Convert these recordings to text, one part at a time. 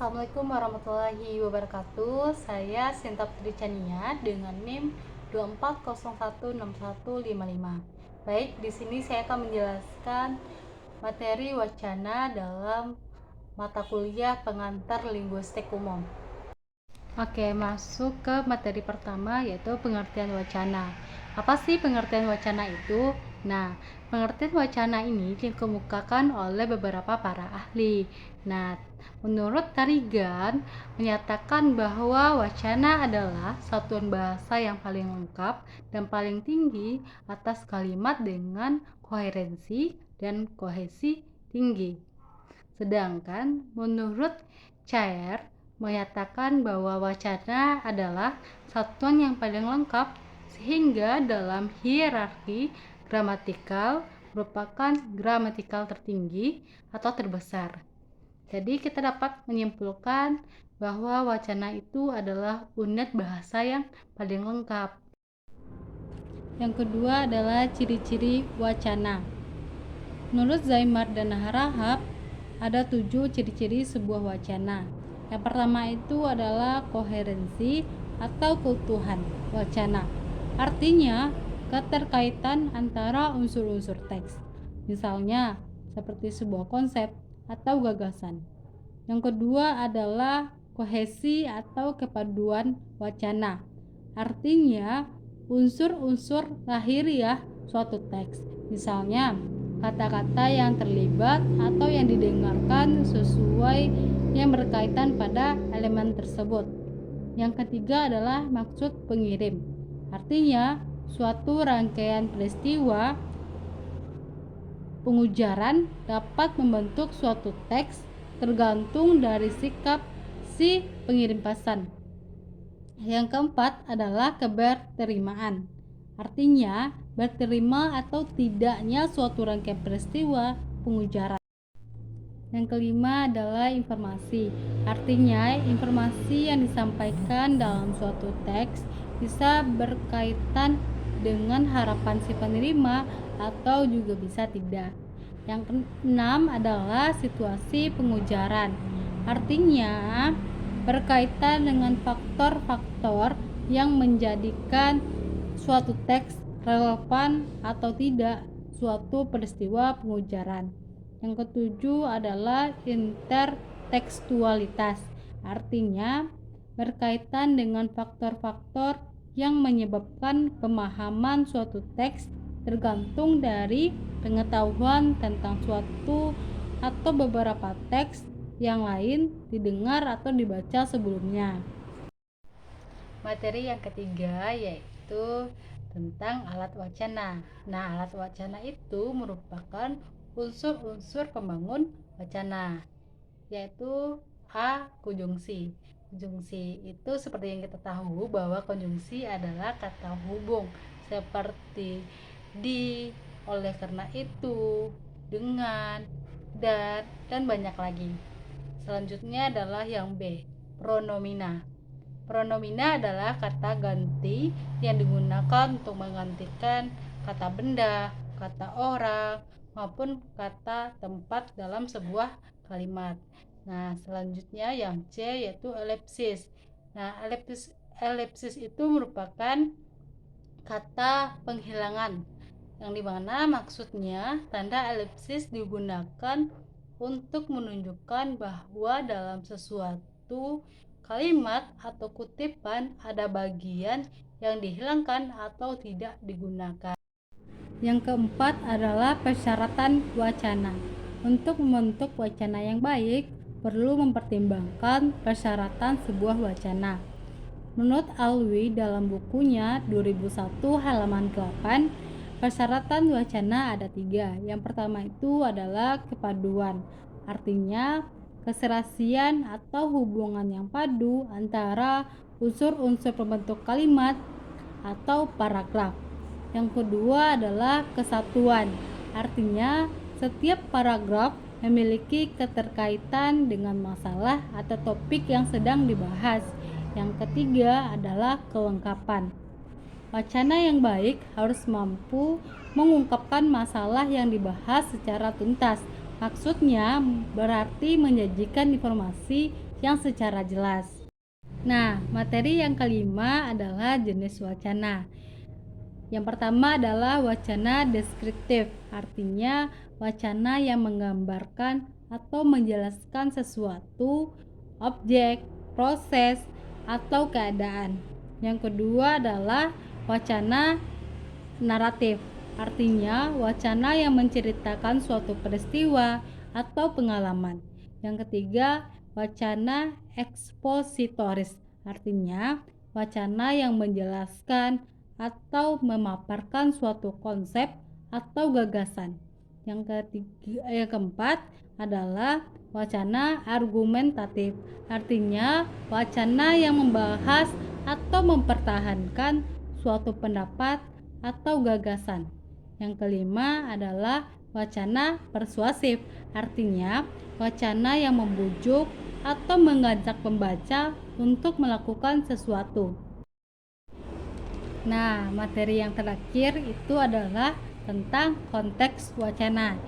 Assalamualaikum warahmatullahi wabarakatuh. Saya Sinta Putri Chania dengan NIM 24016155. Baik, di sini saya akan menjelaskan materi wacana dalam mata kuliah pengantar linguistik umum. Oke, masuk ke materi pertama yaitu pengertian wacana. Apa sih pengertian wacana itu? Nah, pengertian wacana ini dikemukakan oleh beberapa para ahli. Nah, menurut Tarigan menyatakan bahwa wacana adalah satuan bahasa yang paling lengkap dan paling tinggi atas kalimat dengan koherensi dan kohesi tinggi. Sedangkan menurut Cair menyatakan bahwa wacana adalah satuan yang paling lengkap sehingga dalam hierarki gramatikal merupakan gramatikal tertinggi atau terbesar. Jadi kita dapat menyimpulkan bahwa wacana itu adalah unit bahasa yang paling lengkap. Yang kedua adalah ciri-ciri wacana. Menurut Zaimar dan Harahap, ada 7 ciri-ciri sebuah wacana. Yang pertama itu adalah koherensi atau keutuhan wacana. Artinya, keterkaitan antara unsur-unsur teks. Misalnya, seperti sebuah konsep atau gagasan. Yang kedua adalah kohesi atau kepaduan wacana. Artinya, unsur-unsur lahiriah suatu teks. Misalnya, kata-kata yang terlibat atau yang didengarkan sesuai yang berkaitan pada elemen tersebut. Yang ketiga adalah maksud pengirim. Artinya, suatu rangkaian peristiwa pengujaran dapat membentuk suatu teks tergantung dari sikap si pengirim pesan. Yang keempat adalah keberterimaan. Artinya, berterima atau tidaknya suatu rangkaian peristiwa pengujaran. Yang kelima adalah informasi. Artinya, informasi yang disampaikan dalam suatu teks bisa berkaitan dengan harapan si penerima atau juga bisa tidak. Yang keenam adalah situasi pengujaran. Artinya, berkaitan dengan faktor-faktor yang menjadikan suatu teks relevan atau tidak suatu peristiwa pengujaran. Yang ketujuh adalah intertekstualitas. Artinya, berkaitan dengan faktor-faktor yang menyebabkan pemahaman suatu teks tergantung dari pengetahuan tentang suatu atau beberapa teks yang lain didengar atau dibaca sebelumnya. Materi yang ketiga yaitu tentang alat wacana. Nah, alat wacana itu merupakan unsur-unsur pembangun wacana, yaitu A. Konjungsi. Konjungsi itu seperti yang kita tahu bahwa konjungsi adalah kata hubung seperti di, oleh karena itu, dengan, dan banyak lagi. Selanjutnya adalah yang B. Pronomina. Pronomina adalah kata ganti yang digunakan untuk menggantikan kata benda, kata orang, maupun kata tempat dalam sebuah kalimat. Nah, selanjutnya yang C yaitu elipsis. Nah, elipsis itu merupakan kata penghilangan yang dimana maksudnya tanda elipsis digunakan untuk menunjukkan bahwa dalam sesuatu kalimat atau kutipan ada bagian yang dihilangkan atau tidak digunakan. Yang keempat adalah persyaratan wacana. Untuk membentuk wacana yang baik, perlu mempertimbangkan persyaratan sebuah wacana. Menurut Alwi dalam bukunya 2001 halaman 8, persyaratan wacana ada 3. Yang pertama itu adalah kepaduan. Artinya, keserasian atau hubungan yang padu antara unsur-unsur pembentuk kalimat atau paragraf. Yang kedua adalah kesatuan. Artinya, setiap paragraf memiliki keterkaitan dengan masalah atau topik yang sedang dibahas. Yang ketiga adalah kelengkapan. Wacana yang baik harus mampu mengungkapkan masalah yang dibahas secara tuntas. Maksudnya berarti menyajikan informasi yang secara jelas. Nah, materi yang kelima adalah jenis wacana. Yang pertama adalah wacana deskriptif, artinya wacana yang menggambarkan atau menjelaskan sesuatu, objek, proses, atau keadaan. Yang kedua adalah wacana naratif, artinya wacana yang menceritakan suatu peristiwa atau pengalaman. Yang ketiga, wacana ekspositoris, artinya wacana yang menjelaskan atau memaparkan suatu konsep atau gagasan. Yang keempat adalah wacana argumentatif, artinya wacana yang membahas atau mempertahankan suatu pendapat atau gagasan. Yang kelima adalah wacana persuasif, artinya wacana yang membujuk atau mengajak pembaca untuk melakukan sesuatu. Nah, materi yang terakhir itu adalah tentang konteks wacana.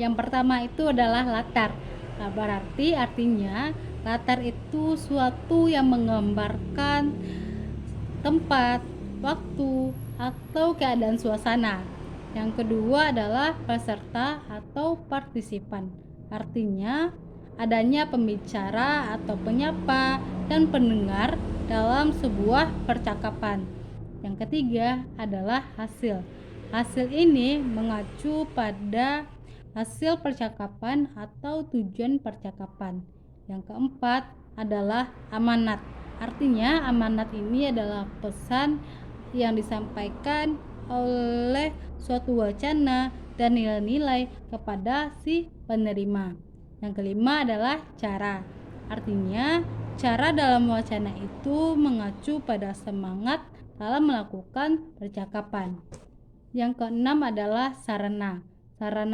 Yang pertama itu adalah latar. Nah, berarti artinya latar itu suatu yang menggambarkan tempat, waktu, atau keadaan suasana. Yang kedua adalah peserta atau partisipan. Artinya adanya pembicara atau penyapa dan pendengar dalam sebuah percakapan. Yang ketiga adalah hasil. Hasil ini mengacu pada hasil percakapan atau tujuan percakapan. Yang keempat adalah amanat. Artinya amanat ini adalah pesan yang disampaikan oleh suatu wacana dan nilai-nilai kepada si penerima. Yang kelima adalah cara. Artinya cara dalam wacana itu mengacu pada semangat dalam melakukan percakapan. Yang keenam adalah sarana. Sarana